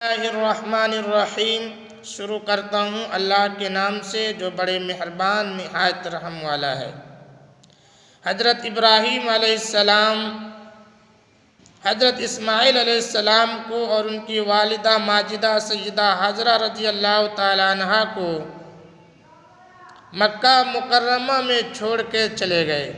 बिस्मिल्लाहिर्रहमानिर्रहीम। शुरू करता हूँ अल्लाह के नाम से जो बड़े मेहरबान निहायत रहम वाला है। हज़रत इब्राहीम अलैहिस्सलाम हज़रत इस्माईल अलैहिस्सलाम को और उनकी वालिदा माजिदा सय्यदा हाजरा रज़ी अल्लाह ताला अन्हा को मक्का मुकर्रमा में छोड़ के चले गए,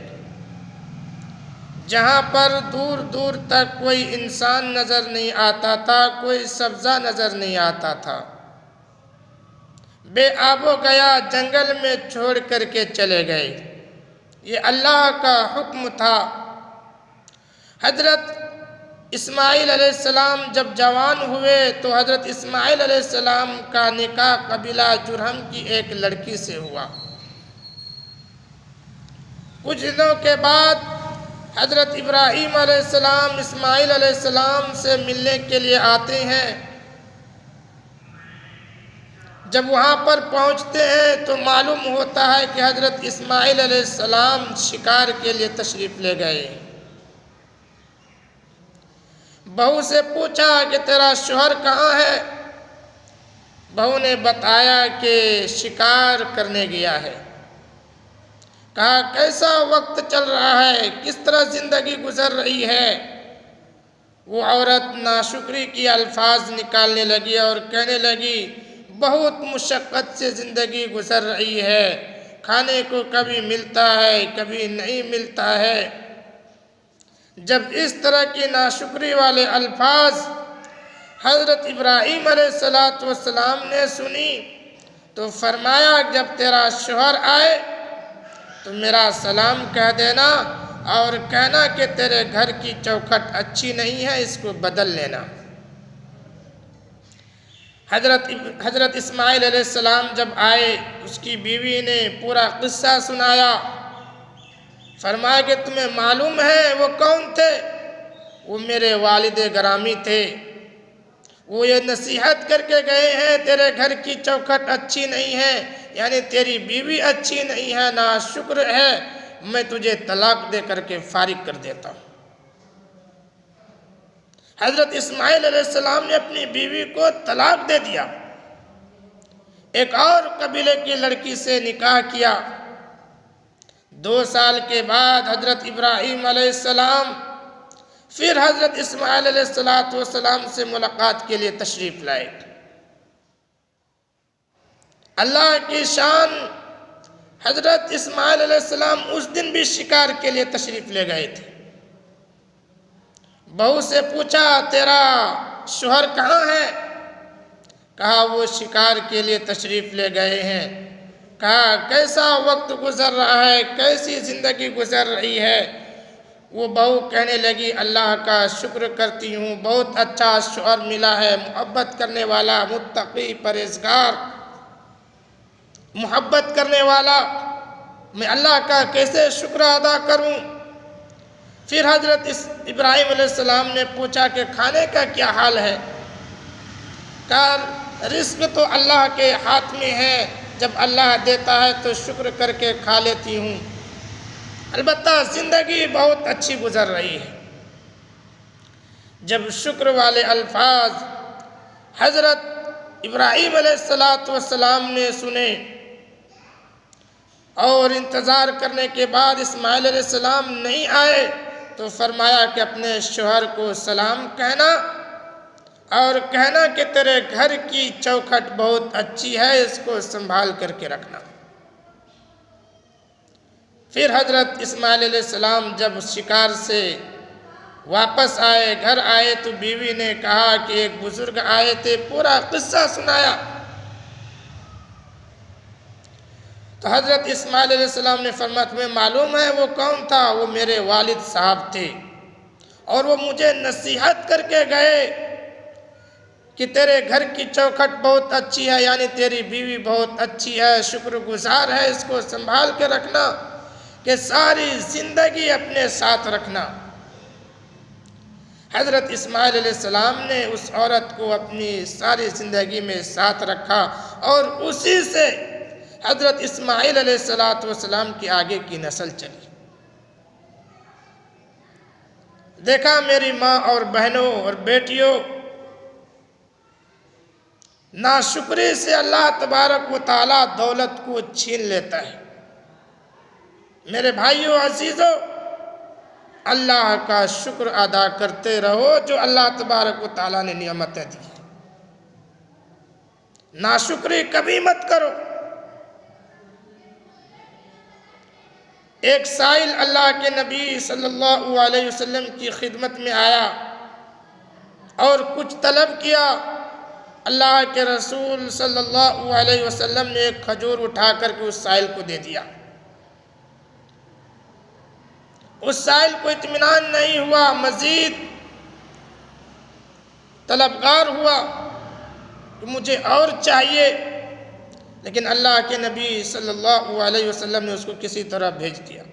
जहाँ पर दूर दूर तक कोई इंसान नज़र नहीं आता था, कोई सब्ज़ा नज़र नहीं आता था। बेआबो गया जंगल में छोड़ करके चले गए। ये अल्लाह का हुक्म था। हज़रत इस्माईल अलैहिस्सलाम जब जवान हुए तो हज़रत इस्माईल अलैहिस्सलाम का निकाह कबीला जुरहम की एक लड़की से हुआ। कुछ दिनों के बाद हज़रत इब्राहीम अलैहिस्सलाम इस्माईल अलैहिस्सलाम से मिलने के लिए आते हैं। जब वहाँ पर पहुँचते हैं तो मालूम होता है कि हज़रत इस्माईल अलैहिस्सलाम शिकार के लिए तशरीफ़ ले गए। बहू से पूछा कि तेरा शौहर कहाँ है? बहू ने बताया कि शिकार करने गया है। कहा कैसा वक्त चल रहा है, किस तरह ज़िंदगी गुजर रही है? वो औरत नाशुक्री की अल्फाज निकालने लगी और कहने लगी बहुत मुशक्क़त से ज़िंदगी गुजर रही है, खाने को कभी मिलता है कभी नहीं मिलता है। जब इस तरह की नाशुक्री वाले अल्फाज हज़रत इब्राहीम अलैहिस्सलाम ने सुनी तो फरमाया जब तेरा शौहर आए तो मेरा सलाम कह देना और कहना कि तेरे घर की चौखट अच्छी नहीं है, इसको बदल लेना। हज़रत इस्माईल अलैहिस्सलाम जब आए उसकी बीवी ने पूरा किस्सा सुनाया। फरमाया कि तुम्हें मालूम है वो कौन थे? वो मेरे वालिद गिरामी थे। वो ये नसीहत करके गए हैं तेरे घर की चौखट अच्छी नहीं है, यानी तेरी बीवी अच्छी नहीं है, ना शुक्र है, मैं तुझे तलाक दे करके फारिग कर देता हूँ। हज़रत इस्माईल अलैहिस्सलाम ने अपनी बीवी को तलाक दे दिया। एक और कबीले की लड़की से निकाह किया। 2 साल के बाद हज़रत इब्राहीम अलैहिस्सलाम फिर हज़रत इस्माईल अलैहिस्सलाम से मुलाकात के लिए तशरीफ़ लाए। अल्लाह की शान, हज़रत इस्माईल अलैहिस्सलाम उस दिन भी शिकार के लिए तशरीफ़ ले गए थे। बहू से पूछा तेरा शौहर कहाँ है? कहा वो शिकार के लिए तशरीफ़ ले गए हैं। कहा कैसा वक्त गुज़र रहा है, कैसी ज़िंदगी गुज़र रही है? वो बहू कहने लगी अल्लाह का शुक्र करती हूँ, बहुत अच्छा शौहर मिला है, मोहब्बत करने वाला, मुत्तकी, परहेज़गार, मोहब्बत करने वाला। मैं अल्लाह का कैसे शुक्र अदा करूँ? फिर हज़रत इब्राहीम अलैहिस्सलाम ने पूछा कि खाने का क्या हाल है? कहा रिज़्क़ तो अल्लाह के हाथ में है, जब अल्लाह देता है तो शुक्र करके खा लेती हूँ, अलबत्ता ज़िंदगी बहुत अच्छी गुज़र रही है। जब शुक्र वाले अल्फाज हज़रत इब्राहीम अलैहिस्सलाम ने सुने और इंतज़ार करने के बाद इस्माईल अलैहिस्सलाम नहीं आए तो फरमाया कि अपने शौहर को सलाम कहना और कहना कि तेरे घर की चौखट बहुत अच्छी है, इसको संभाल करके रखना। फिर हज़रत इस्माईल अलैहिस्सलाम जब शिकार से वापस आए, घर आए तो बीवी ने कहा कि एक बुज़ुर्ग आए थे, पूरा किस्सा सुनाया। तो हज़रत इस्माईल अलैहिस्सलाम ने फरमाया तुम्हें मालूम है वो कौन था? वो मेरे वालिद साहब थे और वो मुझे नसीहत करके गए कि तेरे घर की चौखट बहुत अच्छी है, यानी तेरी बीवी बहुत अच्छी है, शुक्रगुजार है, इसको संभाल के रखना कि सारी ज़िंदगी अपने साथ रखना। हज़रत इस्माईल अलैहिस्सलाम ने उस औरत को अपनी सारी ज़िंदगी में साथ रखा और उसी से हज़रत इस्माईल अलैहिस्सलाम की आगे की नस्ल चली। देखा मेरी माँ और बहनों और बेटियों, नाशुक्री से अल्लाह तबारक व तआला दौलत को छीन लेता है। मेरे भाइयों अजीज़ों, अल्लाह का शुक्र अदा करते रहो जो अल्लाह तबारक व तआला ने नियमतें दी। नाशुक्री कभी मत करो। एक साइल अल्लाह के नबी सल्लल्लाहु अलैहि वसल्लम की खिदमत में आया और कुछ तलब किया। अल्लाह के रसूल सल्लल्लाहु अलैहि वसल्लम ने एक खजूर उठा करके उस साइल को दे दिया। उस साइल को इत्मीनान नहीं हुआ, मजीद तलबगार हुआ कि मुझे और चाहिए, लेकिन अल्लाह के नबी सल्लल्लाहु अलैहि वसल्लम ने उसको किसी तरह भेज दिया।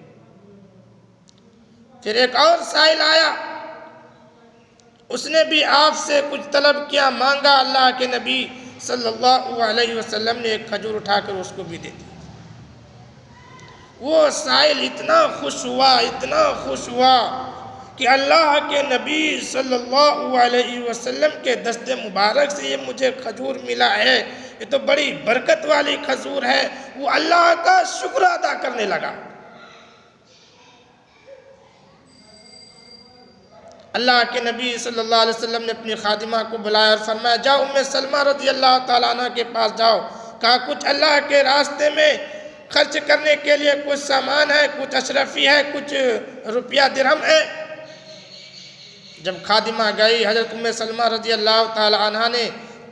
फिर एक और साइल आया, उसने भी आपसे कुछ तलब किया, मांगा। अल्लाह के नबी सल्लल्लाहु अलैहि वसल्लम ने एक खजूर उठाकर उसको भी दे दी। वो साइल इतना खुश हुआ कि अल्लाह के नबी सल्लल्लाहु अलैहि वसल्लम के दस्ते मुबारक से ये मुझे खजूर मिला है, ये तो बड़ी बरकत वाली खजूर है। वो अल्लाह का शुक्र अदा करने लगा। अल्लाह के नबी सल्लल्लाहु अलैहि वसल्लम ने अपनी खादिमा को बुलाया और फरमाया, जाओ उम्मे सलमा रज़ी अल्लाह ताला अन्हा के पास जाओ। कहा कुछ अल्लाह के रास्ते में खर्च करने के लिए कुछ सामान है, कुछ अशरफी है, कुछ रुपया दिरहम है। जब खादिमा गई, हज़रत उम्मे सलमा रज़ी अल्लाह ताला अन्हा ने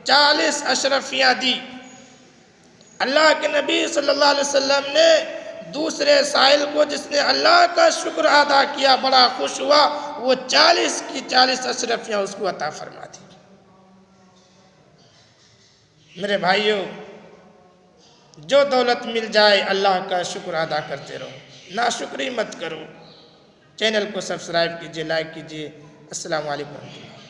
40 अशरफियाँ दी। अल्लाह के नबी सल्लल्लाहु अलैहि वसल्लम ने दूसरे साइल को, जिसने अल्लाह का शुक्र अदा किया, बड़ा खुश हुआ, वो 40 की 40 अशरफियाँ उसको अता फरमा दी। मेरे भाइयों, जो दौलत मिल जाए अल्लाह का शुक्र अदा करते रहो, नाशुक्री मत करो। चैनल को सब्सक्राइब कीजिए, लाइक कीजिए। अस्सलामु अलैकुम।